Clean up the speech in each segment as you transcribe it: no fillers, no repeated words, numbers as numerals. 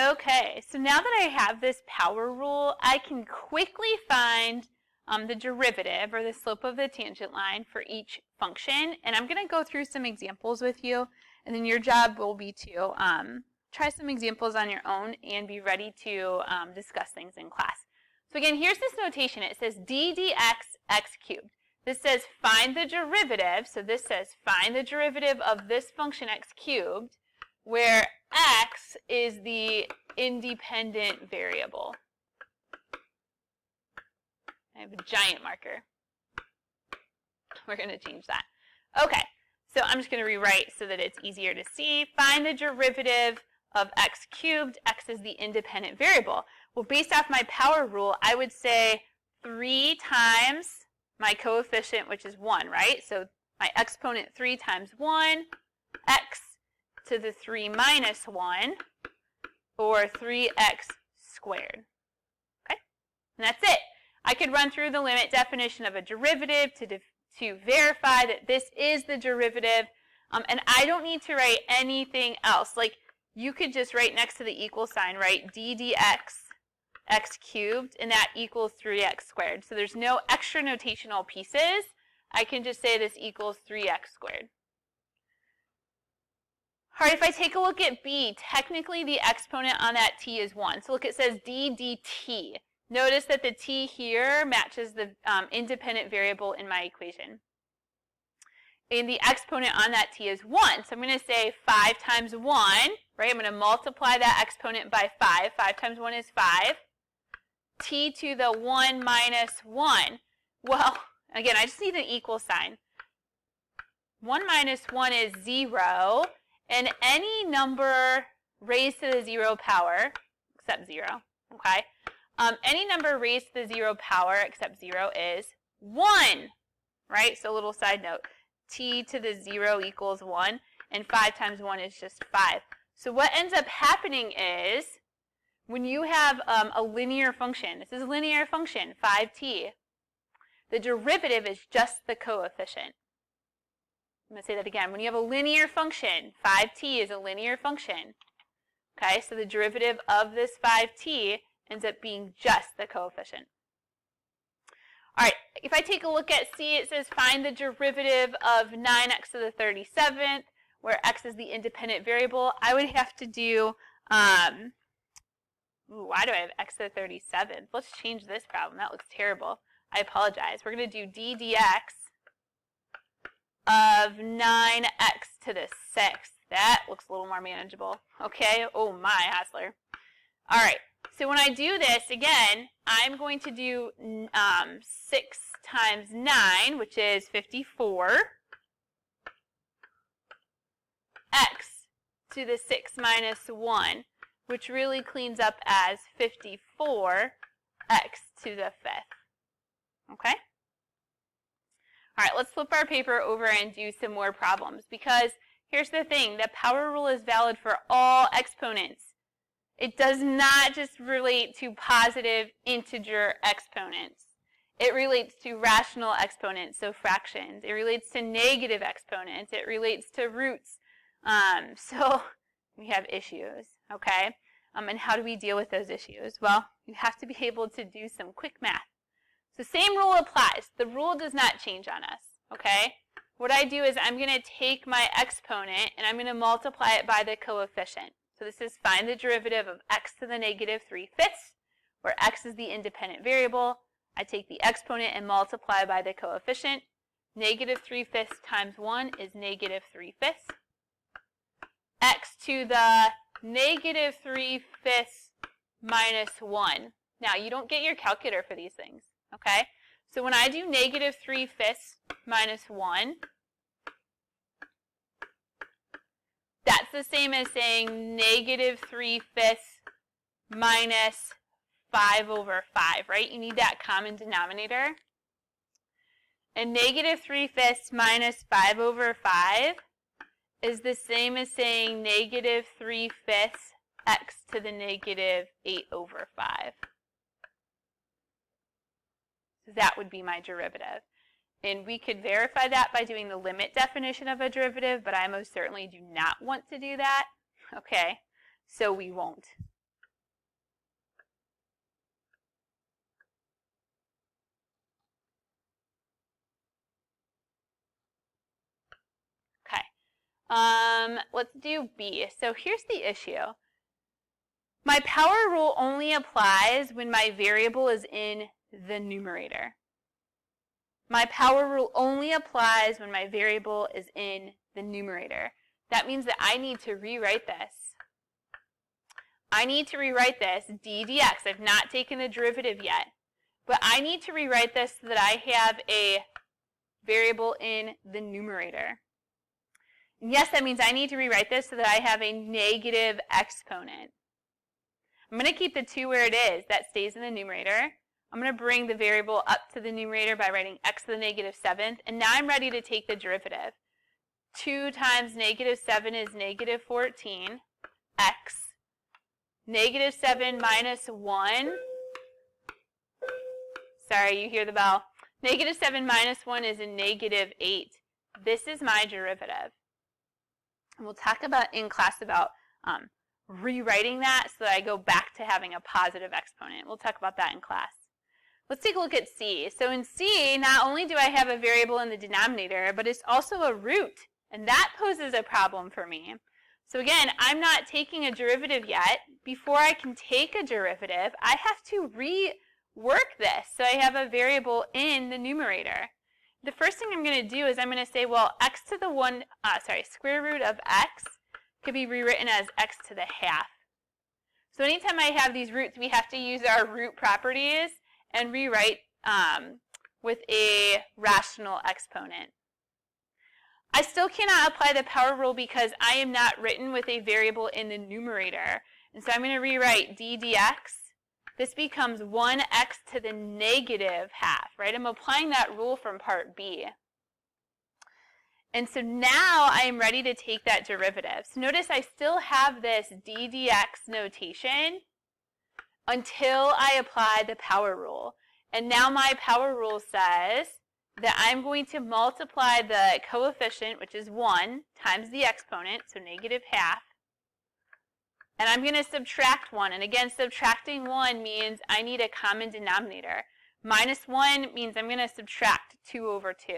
Okay, so now that I have this power rule, I can quickly find the derivative or the slope of the tangent line for each function. And I'm going to go through some examples with you, and then your job will be to try some examples on your own and be ready to discuss things in class. So again, here's this notation. It says d dx x cubed. This says find the derivative. So this says find the derivative of this function x cubed, where x is the independent variable. I have a giant marker. We're going to change that. Okay, so I'm just going to rewrite so that it's easier to see. Find the derivative of x cubed. X is the independent variable. Well, based off my power rule, I would say 3 times my coefficient, which is 1, right? So my exponent 3 times 1, x to the 3 minus 1, or 3x squared. Okay? And that's it. I could run through the limit definition of a derivative to verify that this is the derivative, and I don't need to write anything else. Like, you could just write next to the equal sign, write d dx x cubed, and that equals 3x squared. So there's no extra notational pieces. I can just say this equals 3x squared. All right, if I take a look at b, technically the exponent on that t is 1. So look, it says d dt. Notice that the t here matches the independent variable in my equation. And the exponent on that t is 1. So I'm going to say 5 times 1, right? I'm going to multiply that exponent by 5. 5 times 1 is 5. T to the 1 minus 1. Well, again, I just need an equal sign. 1 minus 1 is 0. And any number raised to the 0 power, except 0, okay? Any number raised to the 0 power except 0 is 1, right? So a little side note, t to the 0 equals 1, and 5 times 1 is just 5. So what ends up happening is, when you have a linear function, this is a linear function, 5t, the derivative is just the coefficient. I'm going to say that again. When you have a linear function, 5t is a linear function. Okay, so the derivative of this 5t ends up being just the coefficient. All right, if I take a look at C, it says find the derivative of 9x to the 37th, where x is the independent variable. I would have to do, why do I have x to the 37th? Let's change this problem. That looks terrible. I apologize. We're going to do d dx of 9x to the 6th. That looks a little more manageable. Okay, oh my, Hassler. All right, so when I do this, again, I'm going to do 6 times 9, which is 54, x to the 6 minus 1, which really cleans up as 54, x to the 5th. Okay? All right, let's flip our paper over and do some more problems, because here's the thing, the power rule is valid for all exponents. It does not just relate to positive integer exponents. It relates to rational exponents, so fractions. It relates to negative exponents. It relates to roots. So we have issues, okay? And how do we deal with those issues? Well, you have to be able to do some quick math. So same rule applies. The rule does not change on us, okay? What I do is I'm going to take my exponent and I'm going to multiply it by the coefficient. So this is find the derivative of x to the negative 3/5, where x is the independent variable. I take the exponent and multiply by the coefficient. Negative 3/5 times 1 is negative 3/5. X to the negative 3/5 minus 1. Now, you don't get your calculator for these things, okay? So when I do negative 3/5 minus 1, that's the same as saying negative 3/5 minus 5 over 5, right? You need that common denominator. And negative 3/5 minus 5 over 5 is the same as saying negative 3/5 x to the negative 8 over 5. So that would be my derivative. And we could verify that by doing the limit definition of a derivative, but I most certainly do not want to do that. Okay, so we won't. Let's do B. So here's the issue. My power rule only applies when my variable is in the numerator. My power rule only applies when my variable is in the numerator. That means that I need to rewrite this. I need to rewrite this d dx. I've not taken the derivative yet, but I need to rewrite this so that I have a variable in the numerator. And yes, that means I need to rewrite this so that I have a negative exponent. I'm going to keep the 2 where it is. That stays in the numerator. I'm going to bring the variable up to the numerator by writing x to the negative 7th. And now I'm ready to take the derivative. 2 times negative 7 is negative 14. X. Negative 7 minus 1. Sorry, you hear the bell. Negative 7 minus 1 is a negative 8. This is my derivative. And we'll talk about in class about rewriting that so that I go back to having a positive exponent. We'll talk about that in class. Let's take a look at C. So in C, not only do I have a variable in the denominator, but it's also a root. And that poses a problem for me. So again, I'm not taking a derivative yet. Before I can take a derivative, I have to rework this so I have a variable in the numerator. The first thing I'm going to do is I'm going to say, well, x to the square root of x could be rewritten as x to the half. So anytime I have these roots, we have to use our root properties and rewrite with a rational exponent. I still cannot apply the power rule because I am not written with a variable in the numerator. And so I'm going to rewrite d dx. This becomes 1x to the negative half, right? I'm applying that rule from part B. And so now I am ready to take that derivative. So notice I still have this d dx notation until I apply the power rule. And now my power rule says that I'm going to multiply the coefficient, which is 1, times the exponent, so negative half. And I'm going to subtract 1. And again, subtracting 1 means I need a common denominator. Minus 1 means I'm going to subtract 2 over 2.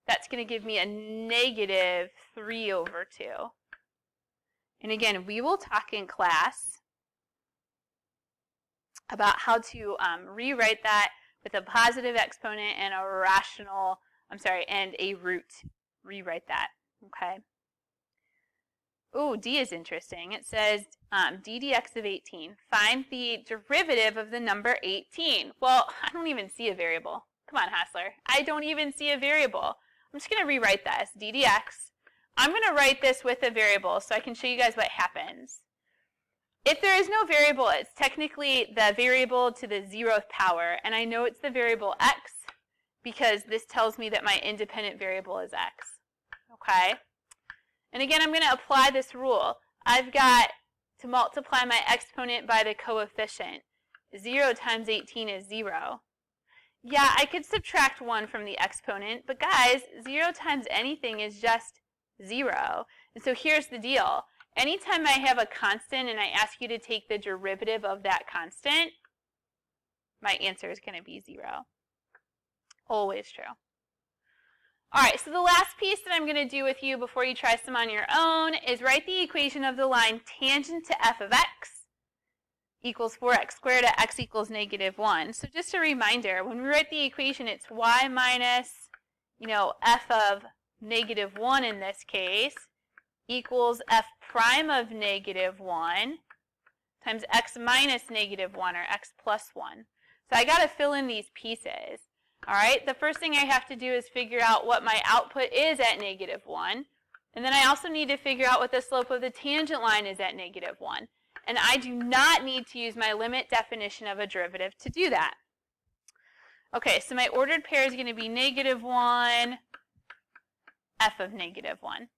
That's going to give me a negative 3 over 2. And again, we will talk in class about how to rewrite that with a positive exponent and and a root. Rewrite that, okay? Oh, D is interesting. It says d dx of 18. Find the derivative of the number 18. Well, I don't even see a variable. Come on, Hassler. I don't even see a variable. I'm just going to rewrite this, d dx. I'm going to write this with a variable so I can show you guys what happens. If there is no variable, it's technically the variable to the 0th power, and I know it's the variable x because this tells me that my independent variable is x, okay? And again, I'm going to apply this rule. I've got to multiply my exponent by the coefficient. 0 times 18 is 0. Yeah, I could subtract 1 from the exponent, but guys, 0 times anything is just 0. And so here's the deal. Anytime I have a constant and I ask you to take the derivative of that constant, my answer is going to be 0. Always true. All right, so the last piece that I'm going to do with you before you try some on your own is write the equation of the line tangent to f of x equals 4x squared at x equals negative 1. So just a reminder, when we write the equation, it's y minus, f of negative 1 in this case, equals f prime of negative 1 times x minus negative 1, or x plus 1. So I got to fill in these pieces. All right, the first thing I have to do is figure out what my output is at negative 1. And then I also need to figure out what the slope of the tangent line is at negative 1. And I do not need to use my limit definition of a derivative to do that. Okay, so my ordered pair is going to be negative 1, f of negative 1.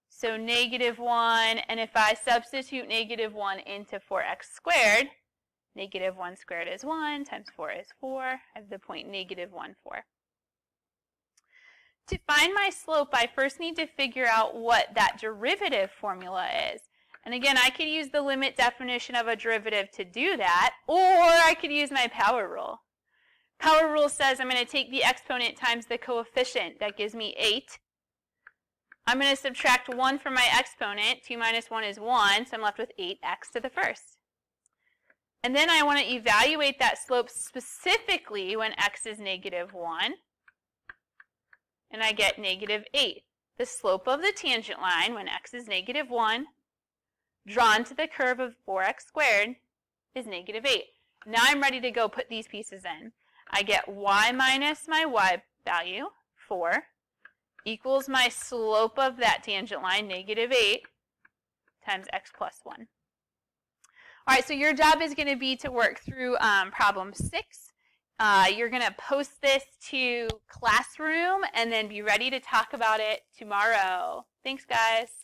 So negative 1, and if I substitute negative 1 into 4x squared, negative 1 squared is 1, times 4 is 4. I have the point negative 1, 4. To find my slope, I first need to figure out what that derivative formula is. And again, I could use the limit definition of a derivative to do that, or I could use my power rule. Power rule says I'm going to take the exponent times the coefficient. That gives me 8. I'm going to subtract 1 from my exponent. 2 minus 1 is 1, so I'm left with 8x to the first. And then I want to evaluate that slope specifically when x is negative 1. And I get negative 8. The slope of the tangent line when x is negative 1, drawn to the curve of 4x squared, is negative 8. Now I'm ready to go put these pieces in. I get y minus my y value, 4, equals my slope of that tangent line, negative 8, times x plus 1. All right, so your job is going to be to work through problem 6. You're going to post this to Classroom and then be ready to talk about it tomorrow. Thanks, guys.